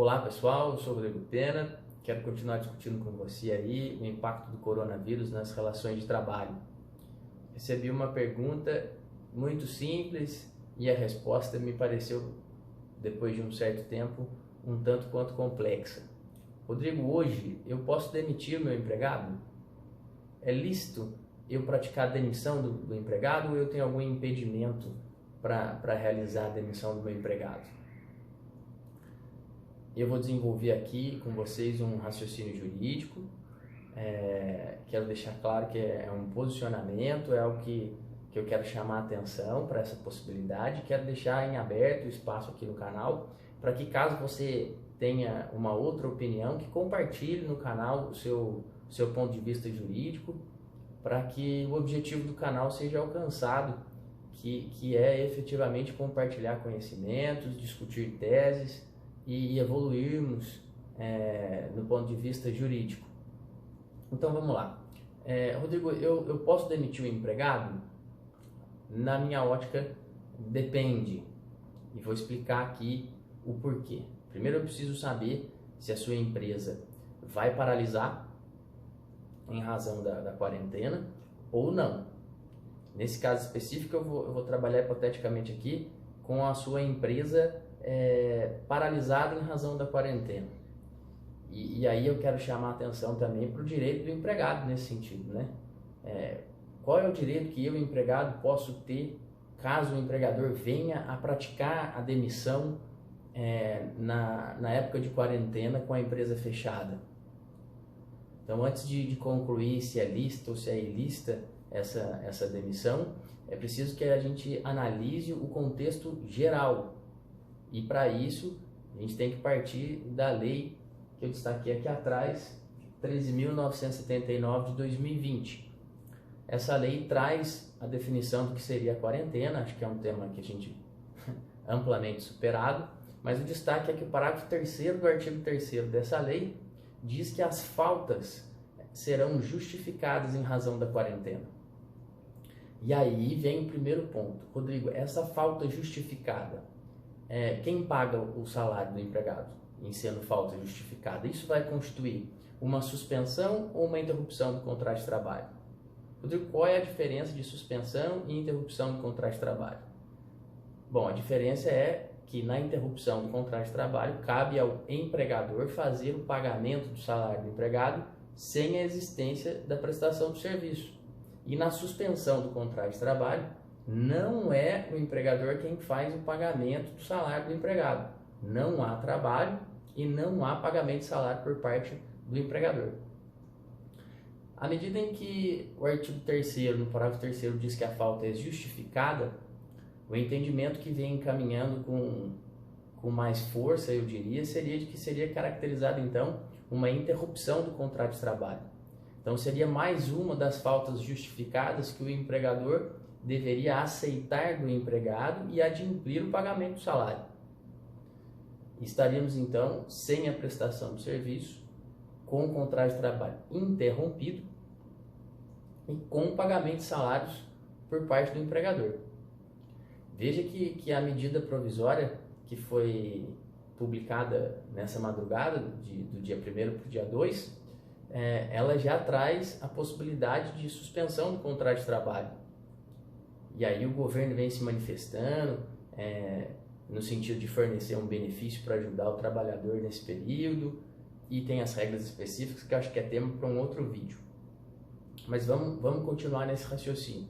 Olá pessoal, eu sou o Rodrigo Pena, quero continuar discutindo com você aí o impacto do coronavírus nas relações de trabalho. Recebi uma pergunta muito simples e a resposta me pareceu, depois de um certo tempo, um tanto quanto complexa. Rodrigo, hoje eu posso demitir o meu empregado? É lícito eu praticar a demissão do empregado ou eu tenho algum impedimento para realizar a demissão do meu empregado? Eu vou desenvolver aqui com vocês um raciocínio jurídico. Quero deixar claro que é um posicionamento, é algo que eu quero chamar a atenção para essa possibilidade. Quero deixar em aberto o espaço aqui no canal para que, caso você tenha uma outra opinião, que compartilhe no canal o seu ponto de vista jurídico, para que o objetivo do canal seja alcançado, que é efetivamente compartilhar conhecimentos, discutir teses e evoluirmos no ponto de vista jurídico. Então vamos lá. Rodrigo, eu posso demitir o empregado? Na minha ótica, depende. E vou explicar aqui o porquê. Primeiro eu preciso saber se a sua empresa vai paralisar em razão da quarentena ou não. Nesse caso específico eu vou trabalhar hipoteticamente aqui com a sua empresa paralisada em razão da quarentena. E aí eu quero chamar a atenção também para o direito do empregado nesse sentido, né? Qual é o direito que eu, empregado, posso ter caso o empregador venha a praticar a demissão na época de quarentena com a empresa fechada? Então, antes de concluir se é lícita ou se é ilícita essa demissão, é preciso que a gente analise o contexto geral. E para isso, a gente tem que partir da lei que eu destaquei aqui atrás, 13.979 de 2020. Essa lei traz a definição do que seria a quarentena, acho que é um tema que a gente amplamente superado, mas o destaque é que o parágrafo 3º do artigo 3º dessa lei diz que as faltas serão justificadas em razão da quarentena. E aí vem o primeiro ponto. Rodrigo, essa falta justificada, quem paga o salário do empregado em sendo falta justificada? Isso vai constituir uma suspensão ou uma interrupção do contrato de trabalho? Rodrigo, qual é a diferença de suspensão e interrupção do contrato de trabalho? Bom, a diferença é que na interrupção do contrato de trabalho cabe ao empregador fazer o pagamento do salário do empregado sem a existência da prestação do serviço. E na suspensão do contrato de trabalho, não é o empregador quem faz o pagamento do salário do empregado. Não há trabalho e não há pagamento de salário por parte do empregador. À medida em que o artigo 3º, no parágrafo 3º, diz que a falta é justificada, o entendimento que vem encaminhando com mais força, eu diria, seria de que seria caracterizada, então, uma interrupção do contrato de trabalho. Então, seria mais uma das faltas justificadas que o empregador deveria aceitar do empregado e adimplir o pagamento do salário. Estaríamos, então, sem a prestação do serviço, com o contrato de trabalho interrompido e com o pagamento de salários por parte do empregador. Veja que a medida provisória que foi publicada nessa madrugada, do dia 1º para o dia 2, ela já traz a possibilidade de suspensão do contrato de trabalho. E aí o governo vem se manifestando no sentido de fornecer um benefício para ajudar o trabalhador nesse período, e tem as regras específicas que eu acho que é tema para um outro vídeo. Mas vamos continuar nesse raciocínio.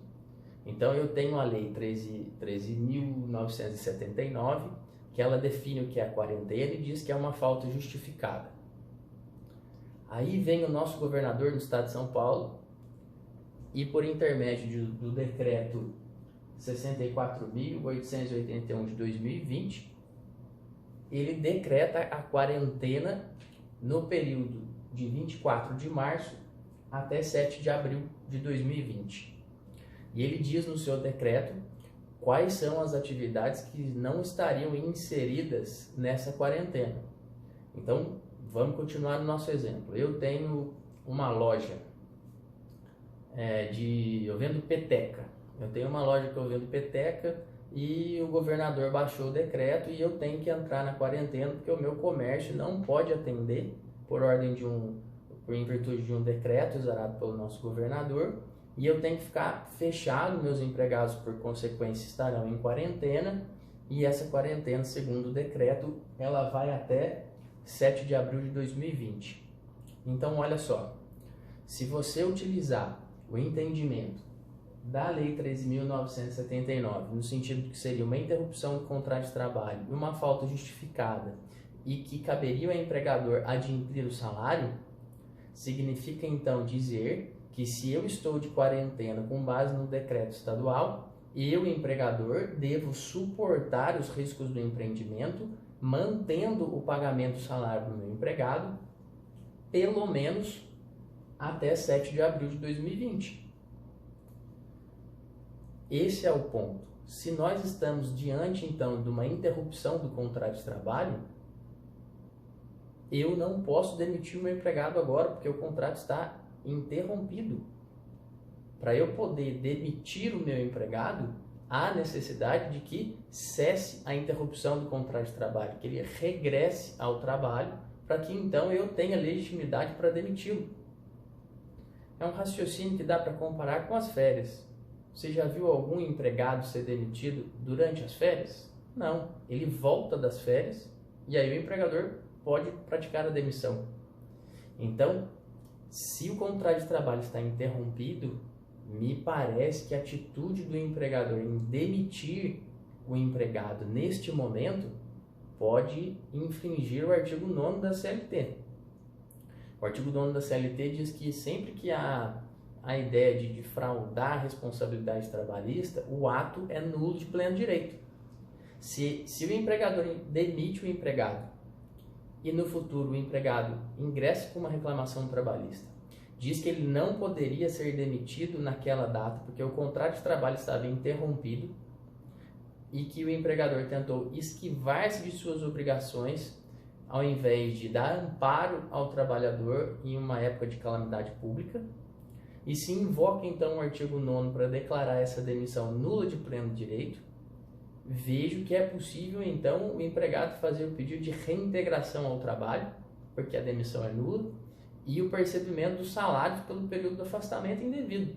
Então eu tenho a lei 13.979, que ela define o que é a quarentena e diz que é uma falta justificada. Aí vem o nosso governador do estado de São Paulo e, por intermédio do decreto 64.881 de 2020, ele decreta a quarentena no período de 24 de março até 7 de abril de 2020. E ele diz no seu decreto quais são as atividades que não estariam inseridas nessa quarentena. Então, vamos continuar no nosso exemplo. Eu tenho uma loja eu vendo peteca. Eu tenho uma loja que eu vendo peteca e o governador baixou o decreto e eu tenho que entrar na quarentena porque o meu comércio não pode atender por em virtude de um decreto exarado pelo nosso governador, e eu tenho que ficar fechado, meus empregados por consequência estarão em quarentena, e essa quarentena, segundo o decreto, ela vai até 7 de abril de 2020. Então, olha só, se você utilizar o entendimento da Lei 13.979, no sentido de que seria uma interrupção do contrato de trabalho e uma falta justificada e que caberia ao empregador adimplir o salário, significa então dizer que se eu estou de quarentena com base no decreto estadual, eu, empregador, devo suportar os riscos do empreendimento, mantendo o pagamento do salário do meu empregado, pelo menos até 7 de abril de 2020. Esse é o ponto. Se nós estamos diante, então, de uma interrupção do contrato de trabalho, eu não posso demitir o meu empregado agora, porque o contrato está interrompido. Para eu poder demitir o meu empregado, há necessidade de que cesse a interrupção do contrato de trabalho, que ele regresse ao trabalho, para que então eu tenha legitimidade para demiti-lo. É um raciocínio que dá para comparar com as férias. Você já viu algum empregado ser demitido durante as férias? Não. Ele volta das férias e aí o empregador pode praticar a demissão. Então, se o contrato de trabalho está interrompido, me parece que a atitude do empregador em demitir o empregado neste momento pode infringir o artigo 9º da CLT. O artigo 9º da CLT diz que sempre que há a ideia de fraudar a responsabilidade trabalhista, o ato é nulo de pleno direito. Se o empregador demite o empregado e no futuro o empregado ingressa com uma reclamação trabalhista, diz que ele não poderia ser demitido naquela data porque o contrato de trabalho estava interrompido e que o empregador tentou esquivar-se de suas obrigações ao invés de dar amparo ao trabalhador em uma época de calamidade pública, e se invoca então o artigo 9º para declarar essa demissão nula de pleno direito, vejo que é possível então o empregado fazer o pedido de reintegração ao trabalho, porque a demissão é nula, e o percebimento dos salários pelo período do afastamento indevido.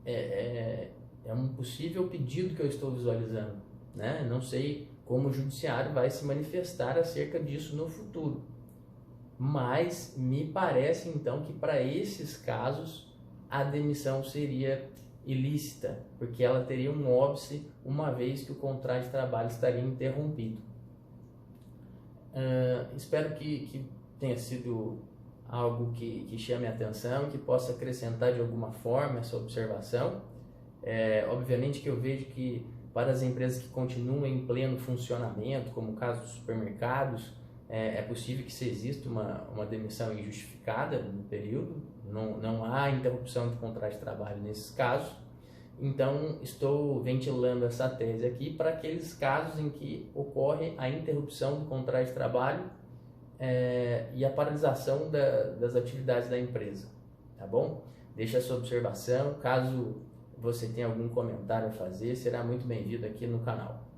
É um possível pedido que eu estou visualizando, né? Não sei como o judiciário vai se manifestar acerca disso no futuro. Mas me parece então que para esses casos a demissão seria ilícita, porque ela teria um óbice uma vez que o contrato de trabalho estaria interrompido. Espero que tenha sido algo que chame a atenção, que possa acrescentar de alguma forma essa observação. Obviamente que eu vejo que para as empresas que continuam em pleno funcionamento, como o caso dos supermercados, é possível que se exista uma demissão injustificada no período, não há interrupção de contrato de trabalho nesses casos. Então, estou ventilando essa tese aqui para aqueles casos em que ocorre a interrupção do contrato de trabalho e a paralisação das atividades da empresa, tá bom? Deixa a sua observação, caso você tenha algum comentário a fazer, será muito bem-vindo aqui no canal.